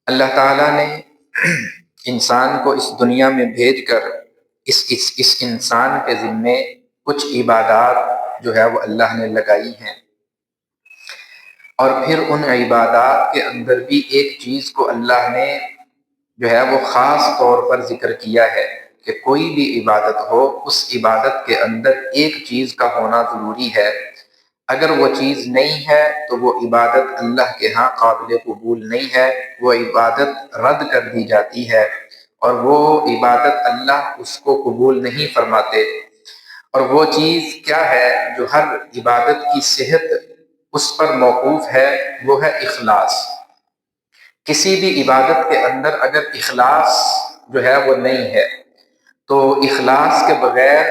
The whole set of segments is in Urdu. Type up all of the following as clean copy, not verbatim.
اللہ تعالیٰ نے انسان کو اس دنیا میں بھیج کر اس انسان کے ذمے کچھ عبادات جو ہے وہ اللہ نے لگائی ہیں، اور پھر ان عبادات کے اندر بھی ایک چیز کو اللہ نے جو ہے وہ خاص طور پر ذکر کیا ہے کہ کوئی بھی عبادت ہو، اس عبادت کے اندر ایک چیز کا ہونا ضروری ہے۔ اگر وہ چیز نہیں ہے تو وہ عبادت اللہ کے ہاں قابل قبول نہیں ہے، وہ عبادت رد کر دی جاتی ہے، اور وہ عبادت اللہ اس کو قبول نہیں فرماتے۔ اور وہ چیز کیا ہے جو ہر عبادت کی صحت اس پر موقوف ہے؟ وہ ہے اخلاص۔ کسی بھی عبادت کے اندر اگر اخلاص جو ہے وہ نہیں ہے تو اخلاص کے بغیر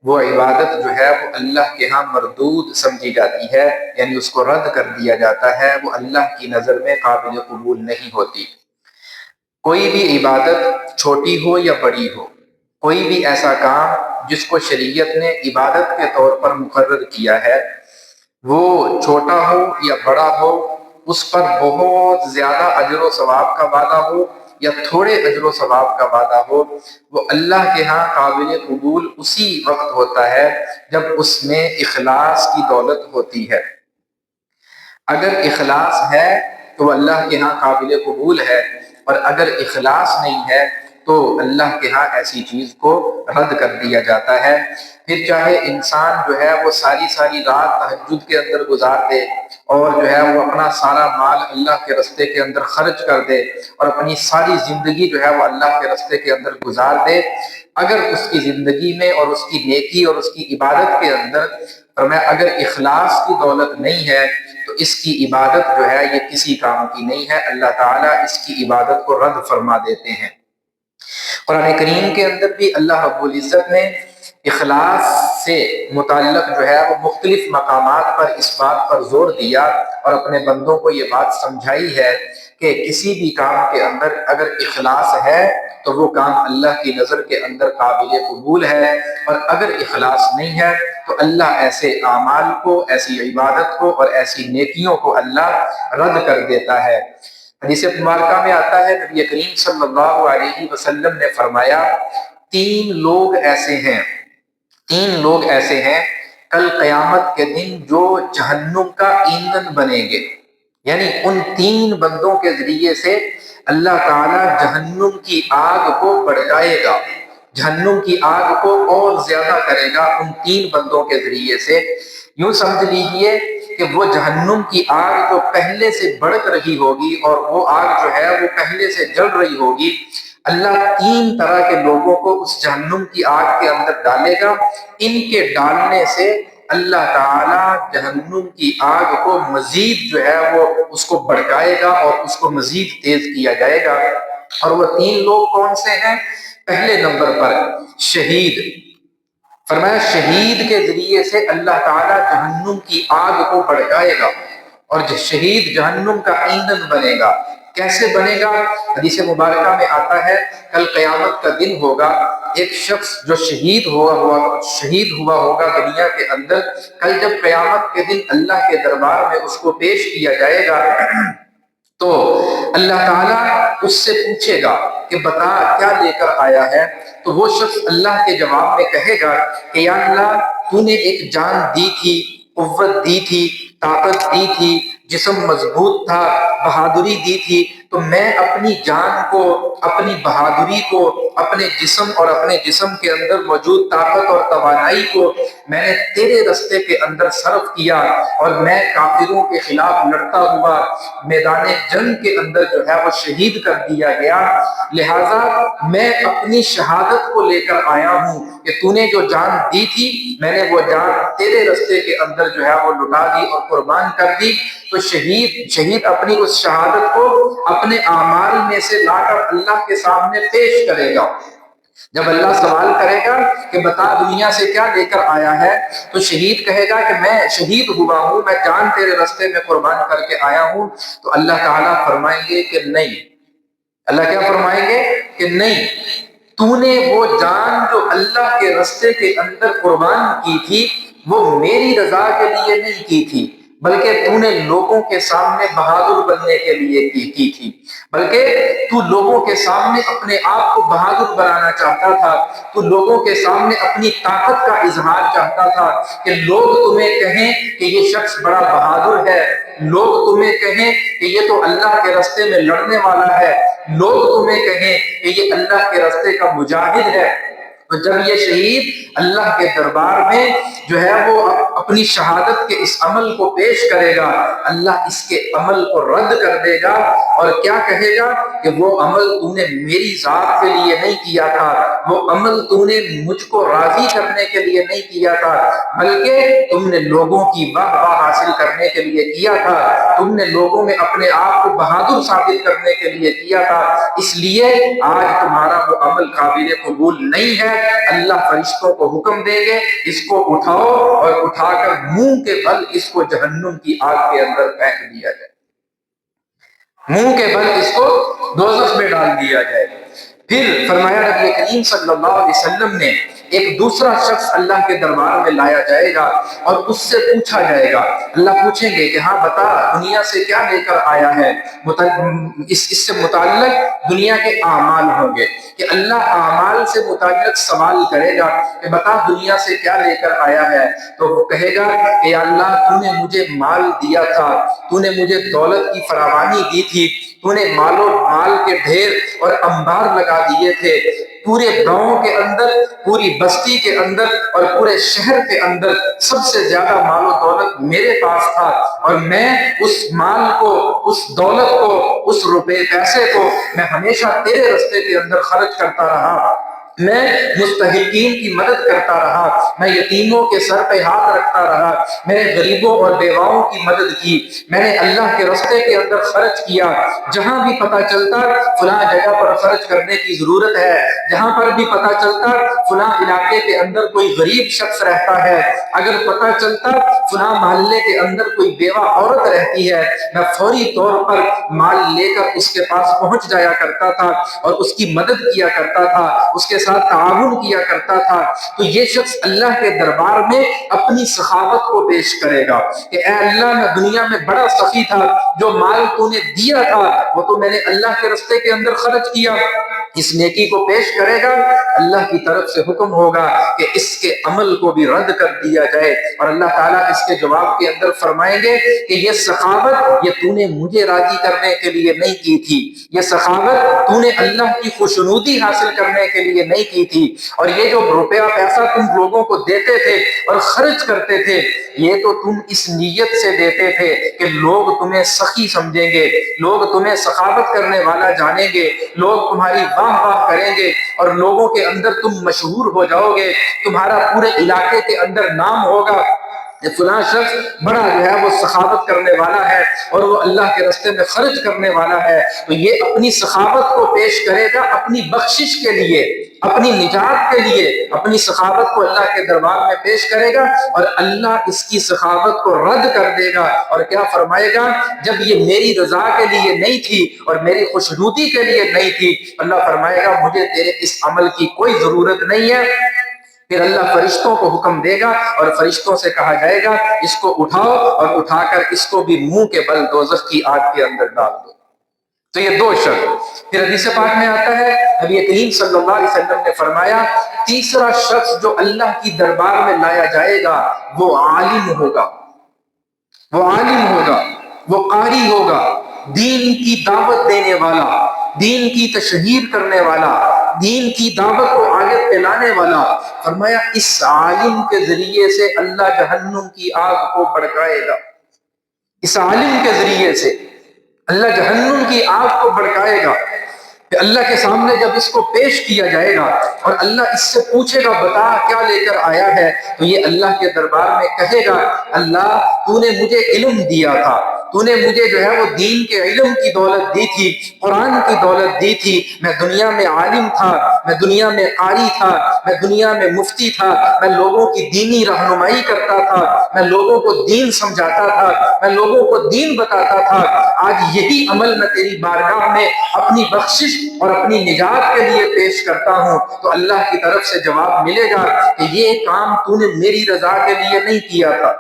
وہ عبادت جو ہے وہ اللہ کے ہاں مردود سمجھی جاتی ہے، یعنی اس کو رد کر دیا جاتا ہے، وہ اللہ کی نظر میں قابل قبول نہیں ہوتی۔ کوئی بھی عبادت چھوٹی ہو یا بڑی ہو، کوئی بھی ایسا کام جس کو شریعت نے عبادت کے طور پر مقرر کیا ہے، وہ چھوٹا ہو یا بڑا ہو، اس پر بہت زیادہ اجر و ثواب کا وعدہ ہو یا تھوڑے اجر و ثواب کا وعدہ ہو، وہ اللہ کے ہاں قابل قبول اسی وقت ہوتا ہے جب اس میں اخلاص کی دولت ہوتی ہے۔ اگر اخلاص ہے تو وہ اللہ کے ہاں قابل قبول ہے، اور اگر اخلاص نہیں ہے تو اللہ کے ہاں ایسی چیز کو رد کر دیا جاتا ہے۔ پھر چاہے انسان جو ہے وہ ساری رات تہجد کے اندر گزار دے، اور جو ہے وہ اپنا سارا مال اللہ کے رستے کے اندر خرچ کر دے، اور اپنی ساری زندگی جو ہے وہ اللہ کے رستے کے اندر گزار دے، اگر اس کی زندگی میں اور اس کی نیکی اور اس کی عبادت کے اندر فرمایا اگر اخلاص کی دولت نہیں ہے تو اس کی عبادت جو ہے یہ کسی کام کی نہیں ہے، اللہ تعالیٰ اس کی عبادت کو رد فرما دیتے ہیں۔ قرآن کریم کے اندر بھی اللہ رب العزت نے اخلاص سے متعلق جو ہے وہ مختلف مقامات پر اس بات پر زور دیا اور اپنے بندوں کو یہ بات سمجھائی ہے کہ کسی بھی کام کے اندر اگر اخلاص ہے تو وہ کام اللہ کی نظر کے اندر قابل قبول ہے، اور اگر اخلاص نہیں ہے تو اللہ ایسے اعمال کو، ایسی عبادت کو اور ایسی نیکیوں کو اللہ رد کر دیتا ہے۔ حدیث مبارکہ میں آتا ہے نبی کریم صلی اللہ علیہ وسلم نے فرمایا تین لوگ ایسے ہیں کل قیامت کے دن جو جہنم کا ایندھن بنیں گے، یعنی ان تین بندوں کے ذریعے سے اللہ تعالیٰ جہنم کی آگ کو بھڑکائے گا، جہنم کی آگ کو اور زیادہ کرے گا ان تین بندوں کے ذریعے سے۔ یوں سمجھ لیجئے کہ وہ جہنم کی آگ جو پہلے سے بھڑک رہی ہوگی اور وہ آگ جو ہے وہ پہلے سے جل رہی ہوگی، اللہ تین طرح کے لوگوں کو اس جہنم کی آگ کے اندر ڈالے گا۔ ان کے ڈالنے سے اللہ تعالیٰ جہنم کی آگ کو مزید جو ہے وہ اس کو بھڑکائے گا اور اس کو مزید تیز کیا جائے گا۔ اور وہ تین لوگ کون سے ہیں؟ پہلے نمبر پر شہید۔ فرمایا شہید کے ذریعے سے اللہ تعالیٰ جہنم کی آگ کو بھڑکائے گا، اور شہید جہنم کا ایندھن بنے گا۔ کیسے بنے گا؟ حدیث مبارکہ میں آتا ہے کل قیامت کا دن ہوگا، ایک شخص جو شہید ہوا ہوگا دنیا کے اندر، کل جب قیامت کے دن اللہ کے دربار میں اس کو پیش کیا جائے گا تو اللہ تعالیٰ اس سے پوچھے گا کہ بتا کیا لے کر آیا ہے، تو وہ شخص اللہ کے جواب میں کہے گا کہ یا اللہ تو نے ایک جان دی تھی، قوت دی تھی، طاقت دی تھی، جسم مضبوط تھا، بہادری دی تھی، تو میں اپنی جان کو، اپنی بہادری کو، اپنے جسم اور اپنے جسم کے اندر موجود طاقت اور توانائی کو میں نے تیرے رستے کے اندر صرف کیا، اور میں کافروں کے خلاف لڑتا ہوا میدان جنگ کے اندر جو ہے وہ شہید کر دیا گیا، لہذا میں اپنی شہادت کو لے کر آیا ہوں کہ تو نے جو جان دی تھی میں نے وہ جان تیرے رستے کے اندر جو ہے وہ لٹا دی اور قربان کر دی۔ تو شہید اپنی اس شہادت کو اپنے اعمال میں سے لا کر اللہ کے سامنے پیش کرے گا۔ جب اللہ سوال کرے گا کہ بتا دنیا سے کیا لے کر آیا ہے، تو شہید کہے گا کہ میں شہید ہوا ہوں، میں جان تیرے رستے میں قربان کر کے آیا ہوں۔ تو اللہ تعالیٰ فرمائیں گے کہ نہیں، اللہ کیا فرمائیں گے کہ نہیں، تو نے وہ جان جو اللہ کے رستے کے اندر قربان کی تھی وہ میری رضا کے لیے نہیں کی تھی، بلکہ تو نے لوگوں کے سامنے بہادر بننے کے لیے کی تھی، بلکہ تو لوگوں کے سامنے اپنے آپ کو بہادر بنانا چاہتا تھا، تو لوگوں کے سامنے اپنی طاقت کا اظہار چاہتا تھا کہ لوگ تمہیں کہیں کہ یہ شخص بڑا بہادر ہے، لوگ تمہیں کہیں کہ یہ تو اللہ کے راستے میں لڑنے والا ہے، لوگ تمہیں کہیں کہ یہ اللہ کے راستے کا مجاہد ہے۔ تو جب یہ شہید اللہ کے دربار میں جو ہے وہ اپنی شہادت کے اس عمل کو پیش کرے گا، اللہ اس کے عمل کو رد کر دے گا اور کیا کہے گا کہ وہ عمل تو نے میری ذات کے لیے نہیں کیا تھا، وہ عمل تو نے مجھ کو راضی کرنے کے لیے نہیں کیا تھا، بلکہ تم نے لوگوں کی واہ واہ حاصل کرنے کے لیے کیا تھا، تم نے لوگوں میں اپنے آپ کو بہادر ثابت کرنے کے لیے کیا تھا، اس لیے آج تمہارا وہ عمل قابل قبول نہیں ہے۔ اللہ فرشتوں کو حکم دیں گے اس کو اٹھاؤ اور اٹھا کر منہ کے بل اس کو جہنم کی آگ کے اندر پھینک دیا جائے، منہ کے بل اس کو دوزخ میں ڈال دیا جائے۔ پھر فرمایا نبی کریم صلی اللہ علیہ وسلم نے ایک دوسرا شخص اللہ کے دربار میں لایا جائے گا اور اس سے پوچھا جائے گا، اللہ پوچھیں گے کہ ہاں بتا دنیا سے کیا لے کر آیا ہے، اس سے متعلق دنیا کے اعمال ہوں گے کہ اللہ اعمال سے متعلق سوال کرے گا کہ بتا دنیا سے کیا لے کر آیا ہے، تو وہ کہے گا کہ یا اللہ تو نے مجھے مال دیا تھا، تو نے مجھے دولت کی فراوانی دی تھی، تو نے مال و مال کے ڈھیر اور انبار لگا دیے تھے، پورے گاؤں کے اندر، پوری بستی کے اندر اور پورے شہر کے اندر سب سے زیادہ مال و دولت میرے پاس تھا، اور میں اس مال کو، اس دولت کو، اس روپے پیسے کو میں ہمیشہ تیرے راستے کے اندر خرچ کرتا رہا، میں مستحقین کی مدد کرتا رہا، میں یتیموں کے سر پہ ہاتھ رکھتا رہا، میں نے غریبوں اور بیواؤں کی مدد کی، میں نے اللہ کے راستے کے اندر خرچ کیا، جہاں بھی پتہ چلتا فلاں جگہ پر خرچ کرنے کی ضرورت ہے، جہاں پر بھی پتہ چلتا فلاں علاقے کے اندر کوئی غریب شخص رہتا ہے، اگر پتہ چلتا فلاں محلے کے اندر کوئی بیوہ عورت رہتی ہے، میں فوری طور پر مال لے کر اس کے پاس پہنچ جایا کرتا تھا اور اس کی مدد کیا کرتا تھا، اس کے ساتھ تعاون کیا کرتا تھا۔ تو یہ شخص اللہ کے دربار میں اپنی سخاوت کو پیش کرے گا کہ اے اللہ میں دنیا میں بڑا سخی تھا، جو مال تو نے دیا تھا وہ تو میں نے اللہ کے راستے کے اندر خرچ کیا، اس نیکی کو پیش کرے گا، اللہ کی طرف سے حکم ہوگا کہ اس کے عمل کو بھی رد کر دیا جائے، اور اللہ تعالیٰ اس کے جواب کے اندر فرمائیں گے کہ یہ سخاوت یہ تو نے مجھے راضی کرنے کے لیے نہیں کی تھی، یہ سخاوت تو نے اللہ کی خوشنودی حاصل کرنے کے لیے نہیں کی تھی، اور یہ جو روپیہ پیسہ تم لوگوں کو دیتے تھے اور خرچ کرتے تھے یہ تو تم اس نیت سے دیتے تھے کہ لوگ تمہیں سخی سمجھیں گے، لوگ تمہیں سخاوت کرنے والا جانیں گے، لوگ تمہاری واہ واہ کریں گے اور لوگوں کے اندر تم مشہور ہو جاؤ گے، تمہارا پورے علاقے کے اندر نام ہوگا کہ فلاں شخص بڑا جو ہے وہ سخاوت کرنے والا ہے اور وہ اللہ کے راستے میں خرچ کرنے والا ہے۔ تو یہ اپنی سخاوت کو پیش کرے گا اپنی بخشش کے لیے، اپنی نجات کے لیے، اپنی سخاوت کو اللہ کے دربار میں پیش کرے گا اور اللہ اس کی سخاوت کو رد کر دے گا، اور کیا فرمائے گا جب یہ میری رضا کے لیے نہیں تھی اور میری خوشنودی کے لیے نہیں تھی، اللہ فرمائے گا مجھے تیرے اس عمل کی کوئی ضرورت نہیں ہے۔ پھر اللہ فرشتوں کو حکم دے گا اور فرشتوں سے کہا جائے گا اس کو اٹھاؤ اور اٹھا کر اس کو بھی منہ کے بل دوزخ کی آگ کے اندر ڈال دو۔ تو یہ دو شخص۔ پھر حدیث پاک میں آتا ہے نبی کریم صلی اللہ علیہ وسلم نے فرمایا تیسرا شخص جو اللہ کی دربار میں لایا جائے گا وہ عالم ہوگا، وہ عالم ہوگا، وہ قاری ہوگا، دین کی دعوت دینے والا، دین کی تشہیر کرنے والا، دین کی دعوت کو آگے پھیلانے والا۔ فرمایا اس عالم کے ذریعے سے اللہ جہنم کی آگ کو بھڑکائے گا، اس عالم کے ذریعے سے اللہ جہنم کی آگ کو بھڑکائے گا۔ کہ اللہ کے سامنے جب اس کو پیش کیا جائے گا اور اللہ اس سے پوچھے گا بتا کیا لے کر آیا ہے، تو یہ اللہ کے دربار میں کہے گا اللہ تو نے مجھے علم دیا تھا، تو نے مجھے جو ہے وہ دین کے علم کی دولت دی تھی، قرآن کی دولت دی تھی، میں دنیا میں عالم تھا، میں دنیا میں قاری تھا، میں دنیا میں مفتی تھا، میں لوگوں کی دینی رہنمائی کرتا تھا، میں لوگوں کو دین سمجھاتا تھا، میں لوگوں کو دین بتاتا تھا، آج یہی عمل میں تیری بارگاہ میں اپنی بخشش اور اپنی نجات کے لیے پیش کرتا ہوں، تو اللہ کی طرف سے جواب ملے گا کہ یہ کام تو نے میری رضا کے لیے نہیں کیا تھا،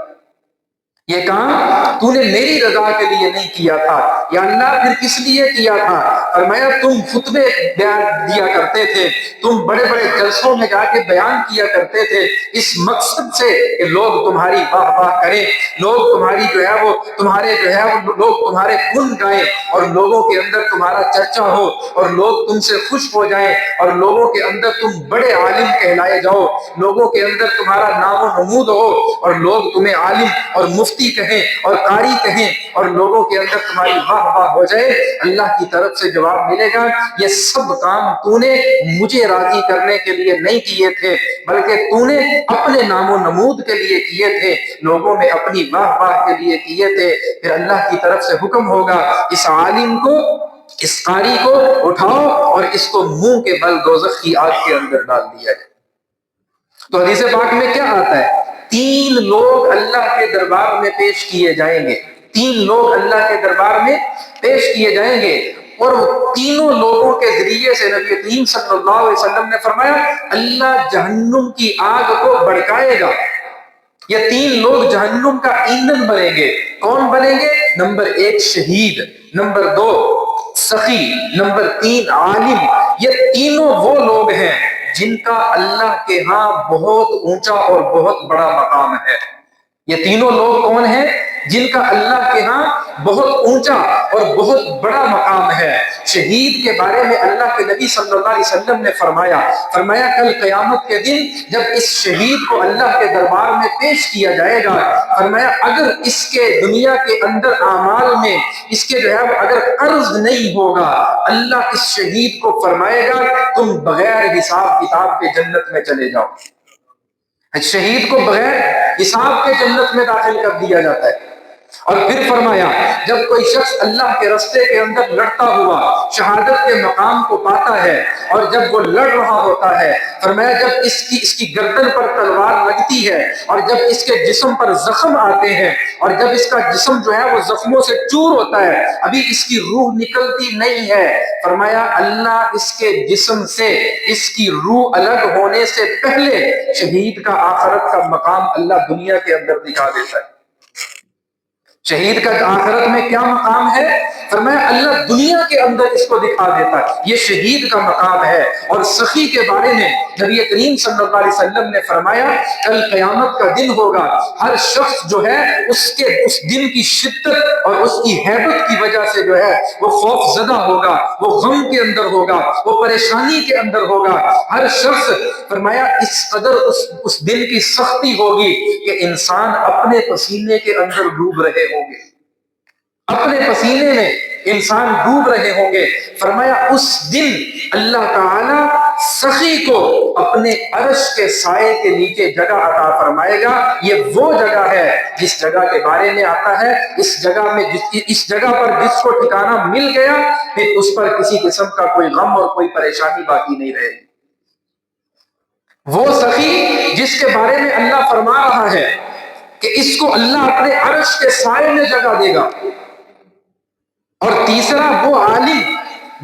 یہ کام تو نے میری رضا کے لیے نہیں کیا تھا، یا اللہ پھر کس لیے کیا تھا؟ فرمایا تم خطبے بیان دیا کرتے تھے، تم بڑے بڑے جلسوں میں جا کے بیان کیا کرتے تھے اس مقصد سے کہ لوگ تمہاری واہ واہ کریں، لوگ تمہاری جو ہے وہ تمہارے جو ہے وہ لوگ تمہارے گن گائیں، اور لوگوں کے اندر تمہارا چرچا ہو، اور لوگ تم سے خوش ہو جائیں، اور لوگوں کے اندر تم بڑے عالم کہلائے جاؤ، لوگوں کے اندر تمہارا نام و نمود ہو، اور لوگ تمہیں عالم اور مفتی کہیں اور قاری کہیں، اور لوگوں کے اندر تمہاری واہ واہ ہو جائے۔ اللہ کی طرف سے جواب ملے گا یہ سب کام تو نے مجھے راضی کرنے کے لیے نہیں کیے تھے، بلکہ تو نے اپنے نام و نمود کے لیے کیے تھے، لوگوں میں اپنی واہ واہ کے لیے کیے تھے۔ پھر اللہ کی طرف سے حکم ہوگا اس عالم کو، اس قاری کو اٹھاؤ اور اس کو منہ کے بل دوزخ کی آگ کے اندر ڈال دیا جائے۔ تو حدیث پاک میں کیا آتا ہے؟ 3 لوگ اللہ کے دربار میں پیش کیے جائیں گے، 3 لوگ اللہ کے دربار میں پیش کیے جائیں گے، اور تینوں لوگوں کے ذریعے سے نبی کریم صلی اللہ علیہ وسلم نے فرمایا اللہ جہنم کی آگ کو بھڑکائے گا۔ یہ 3 لوگ جہنم کا ایندھن بنیں گے۔ کون بنیں گے؟ نمبر 1 شہید، نمبر 2 سخی، نمبر 3 عالم۔ یہ تینوں وہ لوگ ہیں جن کا اللہ کے ہاں بہت اونچا اور بہت بڑا مقام ہے۔ یہ تینوں لوگ کون ہیں جن کا اللہ کے ہاں بہت اونچا اور بہت بڑا مقام ہے؟ شہید کے بارے میں اللہ کے نبی صلی اللہ علیہ وسلم نے فرمایا کل قیامت کے دن جب اس شہید کو اللہ کے دربار میں پیش کیا جائے گا، فرمایا اگر اس کے دنیا کے اندر اعمال میں اس کے جو ہے اگر قرض نہیں ہوگا، اللہ اس شہید کو فرمائے گا تم بغیر حساب کتاب کے جنت میں چلے جاؤ۔ شہید کو بغیر حساب کے جنت میں داخل کر دیا جاتا ہے۔ اور پھر فرمایا جب کوئی شخص اللہ کے راستے کے اندر لڑتا ہوا شہادت کے مقام کو پاتا ہے، اور جب وہ لڑ رہا ہوتا ہے، فرمایا جب اس کی گردن پر تلوار لگتی ہے، اور جب اس کے جسم پر زخم آتے ہیں، اور جب اس کا جسم جو ہے وہ زخموں سے چور ہوتا ہے، ابھی اس کی روح نکلتی نہیں ہے، فرمایا اللہ اس کے جسم سے اس کی روح الگ ہونے سے پہلے شہید کا آخرت کا مقام اللہ دنیا کے اندر دکھا دیتا ہے۔ شہید کا آخرت میں کیا مقام ہے؟ فرمایا اللہ دنیا کے اندر اس کو دکھا دیتا ہے، یہ شہید کا مقام ہے۔ اور سخی کے بارے میں نبی کریم صلی اللہ علیہ وسلم نے فرمایا کل قیامت کا دن ہوگا، ہر شخص جو ہے اس دن کی شدت اور اس کی ہیبت کی وجہ سے جو ہے وہ خوف زدہ ہوگا، وہ غم کے اندر ہوگا، وہ پریشانی کے اندر ہوگا۔ ہر شخص فرمایا اس قدر اس دن کی سختی ہوگی کہ انسان اپنے پسینے کے اندر ڈوب رہے ہوں گے، اپنے پسینے میں انسان ڈوب رہے ہوں گے۔ فرمایا اس دن اللہ تعالی سخی کو اپنے عرش کے سائے کے نیچے جگہ عطا فرمائے گا۔ یہ وہ جگہ ہے جس جگہ کے بارے میں آتا ہے اس جگہ پر جس کو ٹھکانہ مل گیا پھر اس پر کسی قسم کا کوئی غم اور کوئی پریشانی باقی نہیں رہے گی۔ وہ سخی جس کے بارے میں اللہ فرما رہا ہے کہ اس کو اللہ اپنے عرش کے سائے میں جگہ دے گا۔ اور تیسرا وہ عالم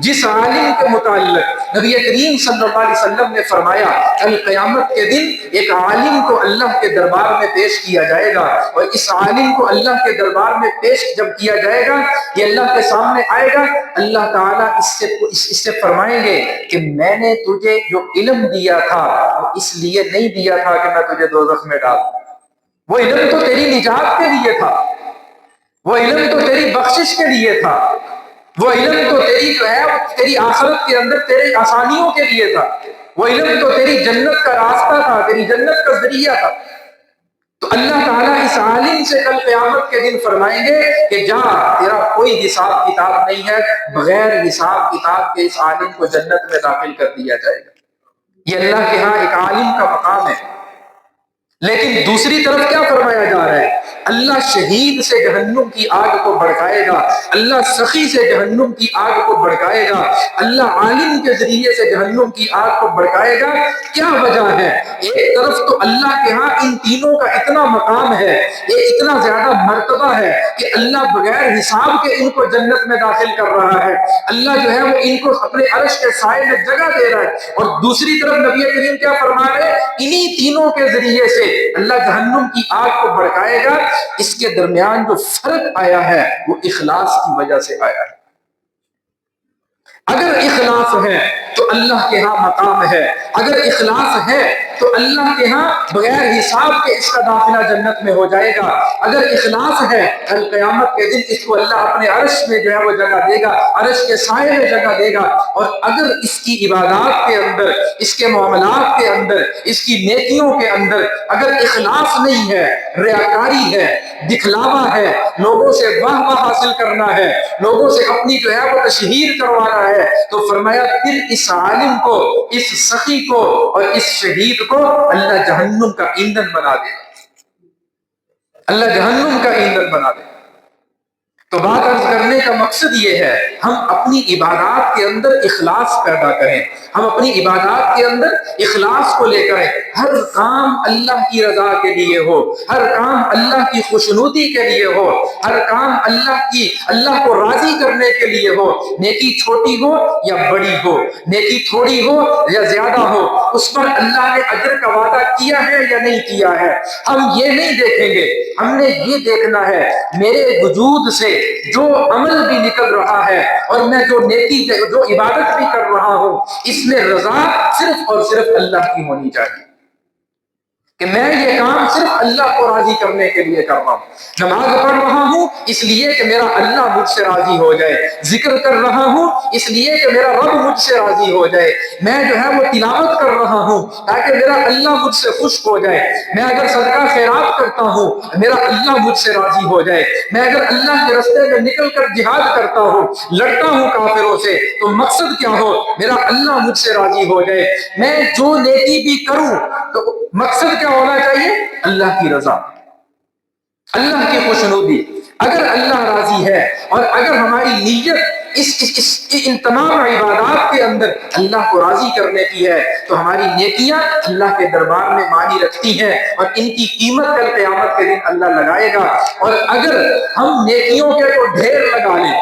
جس عالم کے متعلق نبی کریم صلی اللہ علیہ وسلم نے فرمایا کل قیامت کے دن ایک عالم کو اللہ کے دربار میں پیش کیا جائے گا، اور اس عالم کو اللہ کے دربار میں پیش جب کیا جائے گا یہ اللہ کے سامنے آئے گا، اللہ تعالیٰ اس سے فرمائیں گے کہ میں نے تجھے جو علم دیا تھا وہ اس لیے نہیں دیا تھا کہ میں تجھے دوزخ میں ڈال دوں، وہ علم تو تیری نجات کے لیے تھا، وہ علم تو تیری بخشش کے لیے تھا، وہ علم تو تیری جو ہے تیری آخرت کے اندر تیری آسانیوں کے لیے تھا، وہ علم تو تیری جنت کا راستہ تھا، تیری جنت کا ذریعہ تھا۔ تو اللہ تعالیٰ اس عالم سے کل قیامت کے دن فرمائیں گے کہ جا تیرا کوئی حساب کتاب نہیں ہے، بغیر حساب کتاب کے اس عالم کو جنت میں داخل کر دیا جائے گا۔ یہ اللہ کے ہاں ایک عالم کا مقام ہے۔ لیکن دوسری طرف کیا فرمایا جا رہا ہے؟ اللہ شہید سے جہنم کی آگ کو بھڑکائے گا، اللہ سخی سے جہنم کی آگ کو بھڑکائے گا، اللہ عالم کے ذریعے سے جہنم کی آگ کو بھڑکائے گا۔ کیا وجہ ہے؟ ایک طرف تو اللہ کے ہاں ان تینوں کا اتنا مقام ہے، یہ اتنا زیادہ مرتبہ ہے کہ اللہ بغیر حساب کے ان کو جنت میں داخل کر رہا ہے، اللہ جو ہے وہ ان کو اپنے عرش کے سائے میں جگہ دے رہا ہے۔ اور دوسری طرف نبی کریم کیا فرما رہے ہیں؟ انہی تینوں کے ذریعے سے اللہ جہنم کی آگ کو بھڑکائے گا، اس کے درمیان جو فرق آیا ہے وہ اخلاص کی وجہ سے آیا ہے۔ اگر اخلاص ہے تو اللہ کے ہاں مقام ہے، اگر اخلاص ہے تو اللہ کے ہاں بغیر حساب کے اس کا داخلہ جنت میں ہو جائے گا۔ اگر اخلاص ہے کل قیامت کے دن اس کو اللہ اپنے عرش میں جو ہے وہ جگہ دے گا، عرش کے سائے میں جگہ دے گا۔ اور اگر اس کی عبادات کے اندر، اس کے معاملات کے اندر، اس کی نیکیوں کے اندر اگر اخلاص نہیں ہے، ریاکاری ہے، دکھلاوا ہے، لوگوں سے واہ واہ حاصل کرنا ہے، لوگوں سے اپنی جو ہے وہ تشہیر کروانا ہے، تو فرمایا پھر اس عالم کو، اس سخی کو اور اس شہید کو اللہ جہنم کا ایندھن بنا دے، اللہ جہنم کا ایندھن بنا دے۔ تو بات عرض کرنے کا مقصد یہ ہے ہم اپنی عبادات کے اندر اخلاص پیدا کریں، ہم اپنی عبادات کے اندر اخلاص کو لے کر ہر کام اللہ کی رضا کے لیے ہو، ہر کام اللہ کی خوشنودی کے لیے ہو، ہر کام اللہ کو راضی کرنے کے لیے ہو، نیکی چھوٹی ہو یا بڑی ہو، نیکی تھوڑی ہو یا زیادہ ہو، اس پر اللہ نے اجر کا وعدہ کیا ہے یا نہیں کیا ہے۔ ہم یہ نہیں دیکھیں گے، ہم نے یہ دیکھنا ہے میرے وجود سے جو عمل بھی نکل رہا ہے اور میں جو نیکی جو عبادت بھی کر رہا ہوں، اس میں رضا صرف اور صرف اللہ کی ہونی چاہیے، کہ میں یہ کام صرف اللہ کو راضی کرنے کے لیے کر رہا ہوں۔ نماز پڑھ رہا ہوں اس لیے کہ میرا اللہ مجھ سے راضی ہو جائے، ذکر کر رہا ہوں اس لیے کہ میرا رب مجھ سے راضی ہو جائے، میں جو ہے وہ تلاوت کر رہا ہوں تاکہ میرا اللہ مجھ سے خوش ہو جائے، میں اگر صدقہ خیرات کرتا ہوں میرا اللہ مجھ سے راضی ہو جائے، میں اگر اللہ کے راستے میں نکل کر جہاد کرتا ہوں، لڑتا ہوں کافروں سے، تو مقصد کیا ہو میرا اللہ مجھ سے راضی ہو جائے۔ میں جو نیکی بھی کروں تو مقصد کیا ہونا چاہیے؟ اللہ کی رضا، اللہ کی خوشنودی۔ اگر اللہ راضی ہے اور اگر ہماری نیت ان تمام عبادات کے اندر اللہ کو راضی کرنے کی ہے تو ہماری نیکیاں اللہ کے دربار میں معنی رکھتی ہیں اور ان کی قیمت کل قیامت کے دن اللہ لگائے گا۔ اور اگر ہم نیکیوں کے تو ڈھیر لگا لیں،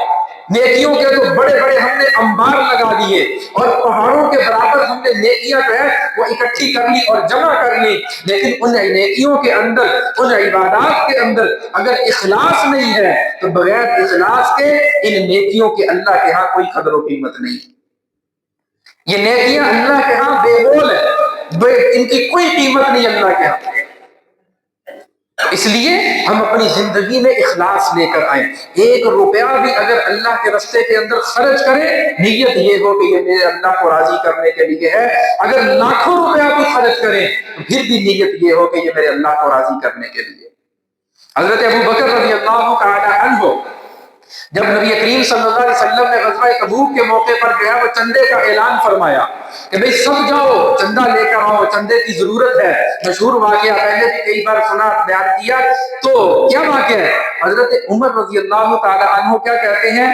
نیکیوں کے تو بڑے بڑے ہم نے انبار لگا دیے اور پہاڑوں کے برابر ہم نے نیکیاں جو ہے وہ اکٹھی کر لی اور جمع کر لی، لیکن ان نیکیوں کے اندر، ان عبادات کے اندر اگر اخلاص نہیں ہے تو بغیر اخلاص کے ان نیکیوں کے اللہ کے ہاں کوئی قدر و قیمت نہیں۔ یہ نیکیاں اللہ کے ہاں بے مول ہے، ان کی کوئی قیمت نہیں اللہ کے ہاں۔ اس لیے ہم اپنی زندگی میں اخلاص لے کر آئیں۔ ایک روپیہ بھی اگر اللہ کے راستے کے اندر خرچ کریں، نیت یہ ہو کہ یہ میرے اللہ کو راضی کرنے کے لیے ہے۔ اگر لاکھوں روپیہ بھی خرچ کریں تو پھر بھی نیت یہ ہو کہ یہ میرے اللہ کو راضی کرنے کے لیے۔ حضرت ابو بکر رضی اللہ تعالی عنہ جب نبی کریم صلی اللہ علیہ وسلم نے غزوہ تبوک کے موقع پر جو ہے وہ چندے کا اعلان فرمایا کہ بھئی سب جاؤ چندہ لے کر آؤ، چندے کی ضرورت ہے، مشہور واقعہ پہلے بھی کئی بار سنا بیان کیا، تو کیا واقعہ ہے؟ حضرت عمر رضی اللہ تعالی عنہ کیا کہتے ہیں؟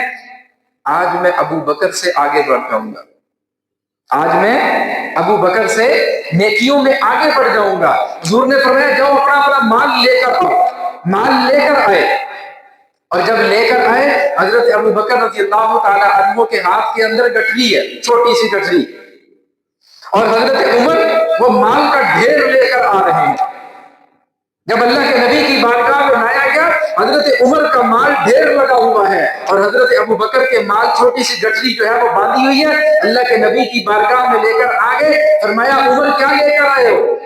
آج میں ابو بکر سے آگے بڑھ جاؤں گا، آج میں ابو بکر سے نیکیوں میں آگے بڑھ جاؤں گا۔ حضور نے فرمایا جاؤ اپنا اپنا مال لے کر آؤ، مال لے کر آئے، اور جب لے کر آئے حضرت ابو بکر رضی اللہ تعالی عنہ کے ہاتھ کے اندر گٹھری ہے، چھوٹی سی گٹھری، اور حضرت عمر وہ مال کا ڈھیر لے کر آ رہے ہیں۔ جب اللہ کے نبی کی بارگاہ میں لایا گیا، حضرت عمر کا مال ڈھیر لگا ہوا ہے اور حضرت ابو بکر کے مال چھوٹی سی گٹھری جو ہے وہ باندھی ہوئی ہے۔ اللہ کے نبی کی بارگاہ میں لے کر آگے فرمایا عمر کیا لے کر آئے ہو؟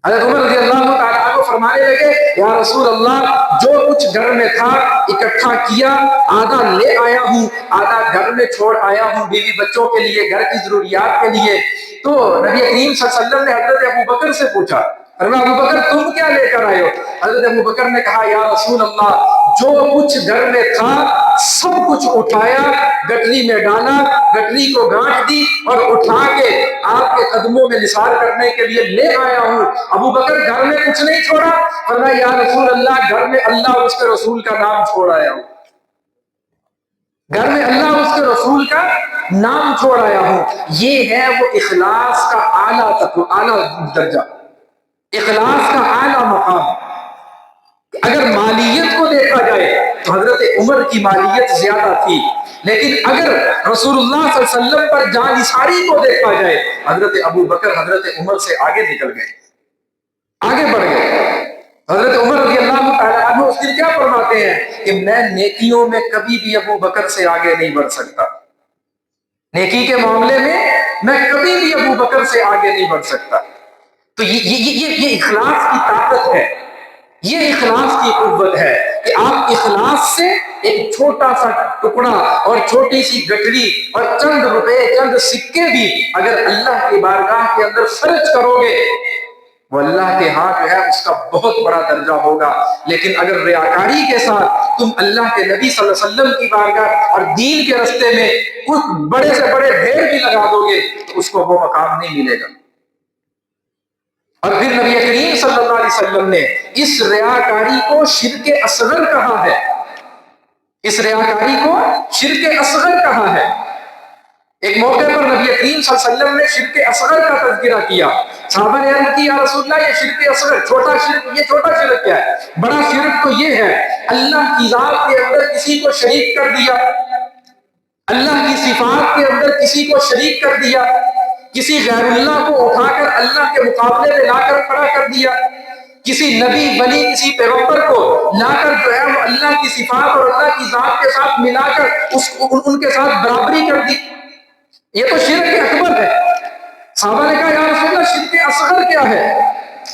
حضرت عمر رضی اللہ تعالیٰ عنہ فرمانے لگے یا رسول اللہ جو کچھ گھر میں تھا اکٹھا کیا، آدھا لے آیا ہوں، آدھا گھر میں چھوڑ آیا ہوں بیوی بچوں کے لیے، گھر کی ضروریات کے لیے۔ تو نبی کریم صلی اللہ علیہ وسلم نے حضرت ابو بکر سے پوچھا، ابو بکر تم کیا لے کر آئے ہو؟ حضرت ابو بکر نے کہا یا رسول اللہ جو کچھ گھر میں تھا سب کچھ اٹھایا، گٹری میں ڈالا، گٹری کو گانٹھ دی اور اٹھا کے آپ کے قدموں میں نثار کرنے کے لیے لے آیا ہوں۔ ابو بکر گھر میں کچھ نہیں چھوڑا؟ فرمایا یا رسول اللہ گھر میں اللہ اور اس کے رسول کا نام چھوڑ آیا ہوں، گھر میں اللہ اور اس کے رسول کا نام چھوڑ آیا ہوں۔ یہ ہے وہ اخلاص کا اعلیٰ درجہ، اخلاص کا اعلیٰ مقام۔ اگر مالیت کو دیکھا جائے تو حضرت عمر کی مالیت زیادہ تھی، لیکن اگر رسول اللہ صلی اللہ علیہ وسلم پر جانثاری کو دیکھا جائے حضرت ابو بکر حضرت عمر سے آگے نکل گئے۔ آگے بڑھ گئے۔ حضرت عمر رضی اللہ تعالیٰ عنہ اس دن کیا فرماتے ہیں کہ میں نیکیوں میں کبھی بھی ابو بکر سے آگے نہیں بڑھ سکتا، نیکی کے معاملے میں میں کبھی بھی ابو بکر سے آگے نہیں بڑھ سکتا۔ تو یہ اخلاص کی طاقت ہے، یہ اخلاص کی قوت ہے کہ آپ اخلاص سے ایک چھوٹا سا ٹکڑا اور چھوٹی سی گٹڑی اور چند روپے چند سکے بھی اگر اللہ کی بارگاہ کے اندر خرچ کرو گے وہ اللہ کے ہاں جو ہے اس کا بہت بڑا درجہ ہوگا۔ لیکن اگر ریاکاری کے ساتھ تم اللہ کے نبی صلی اللہ علیہ وسلم کی بارگاہ اور دین کے رستے میں کچھ بڑے سے بڑے ڈھیر بھی لگا دو گے تو اس کو وہ مقام نہیں ملے گا۔ اور پھر نبی کریم صلی اللہ علیہ وسلم نے اس ریاکاری کو شرک اصغر کہا ہے، اس ریاکاری کو شرک اصغر کہا ہے۔ ایک موقع پر نبی کریم صلی اللہ علیہ وسلم نے شرک اصغر کا تذکرہ کیا۔ صحابہ نے عرض کی یا رسول اللہ یہ شرک اصغر چھوٹا شرک، یہ چھوٹا شرک کیا ہے؟ بڑا شرک تو یہ ہے اللہ کی ذات کے اندر کسی کو شریک کر دیا، اللہ کی صفات کے اندر کسی کو شریک کر دیا، کسی غیر اللہ کو اٹھا کر اللہ کے مقابلے میں لا کر کھڑا کر دیا، کسی نبی ولی کسی پیغمبر کو لا کر جو ہے وہ اللہ کی صفات اور اللہ کی ذات کے ساتھ ملا کر ان کے ساتھ برابری کر دی، یہ تو شرک اکبر ہے۔ صحابہ نے کہا یا رسول اللہ شرک اصغر کیا ہے؟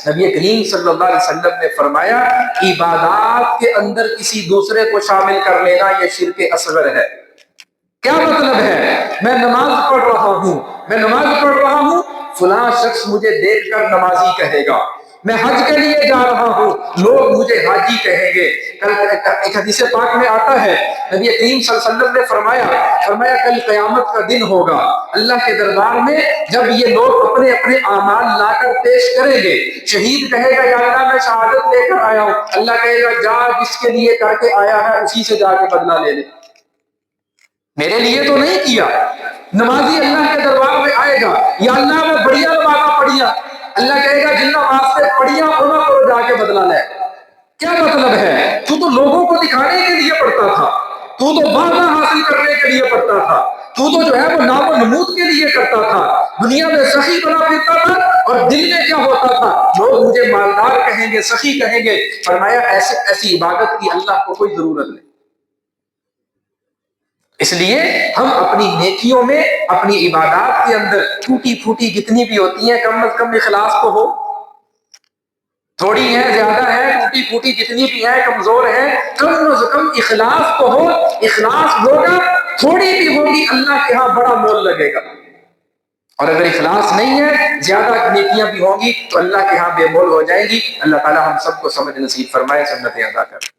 نبی کریم صلی اللہ علیہ وسلم نے فرمایا عبادات کے اندر کسی دوسرے کو شامل کر لینا یہ شرک اصغر ہے۔ کیا مطلب ہے؟ میں نماز پڑھ رہا ہوں فلاں شخص مجھے دیکھ کر نمازی کہے گا، میں حج کے لیے جا رہا ہوں لوگ مجھے حاجی کہیں گے۔ کل ایک حدیث پاک میں آتا ہے نبی کریم صلی اللہ علیہ وسلم نے فرمایا کل قیامت کا دن ہوگا، اللہ کے دربار میں جب یہ لوگ اپنے اپنے اعمال لا کر پیش کریں گے، شہید کہے گا یا اللہ میں شہادت لے کر آیا ہوں، اللہ کہے گا جا جس کے لیے کر کے آیا ہے اسی سے جا کے بدلہ لے لے، میرے لیے تو نہیں کیا۔ نمازی اللہ کے دربار میں آئے گا یا اللہ میں بڑھیا نمازاں پڑھیا، اللہ کہے گا جن واسطے پڑھیا انہوں کو جا کے بدلہ لے۔ کیا مطلب ہے؟ تو لوگوں کو دکھانے کے لیے پڑھتا تھا، تو واضح حاصل کرنے کے لیے پڑھتا تھا، تو جو ہے وہ نام و نمود کے لیے کرتا تھا، دنیا میں سخی بنا پھرتا تھا اور دل میں کیا ہوتا تھا لوگ مجھے مالدار کہیں گے، سخی کہیں گے۔ فرمایا ایسی عبادت کی اللہ کو کوئی ضرورت نہیں۔ اس لیے ہم اپنی نیکیوں میں اپنی عبادات کے اندر ٹوٹی پھوٹی جتنی بھی ہوتی ہیں کم از کم اخلاص تو ہو، تھوڑی ہے زیادہ ہے ٹوٹی پھوٹی جتنی بھی ہیں کمزور ہیں کم از کم اخلاص تو ہو، اخلاص ہوگا تھوڑی بھی ہوگی اللہ کے ہاں بڑا مول لگے گا، اور اگر اخلاص نہیں ہے زیادہ نیکیاں بھی ہوں گی تو اللہ کے ہاں بے مول ہو جائیں گی۔ اللہ تعالی ہم سب کو سمجھ نصیب فرمائے، سنتیں ادا کرے۔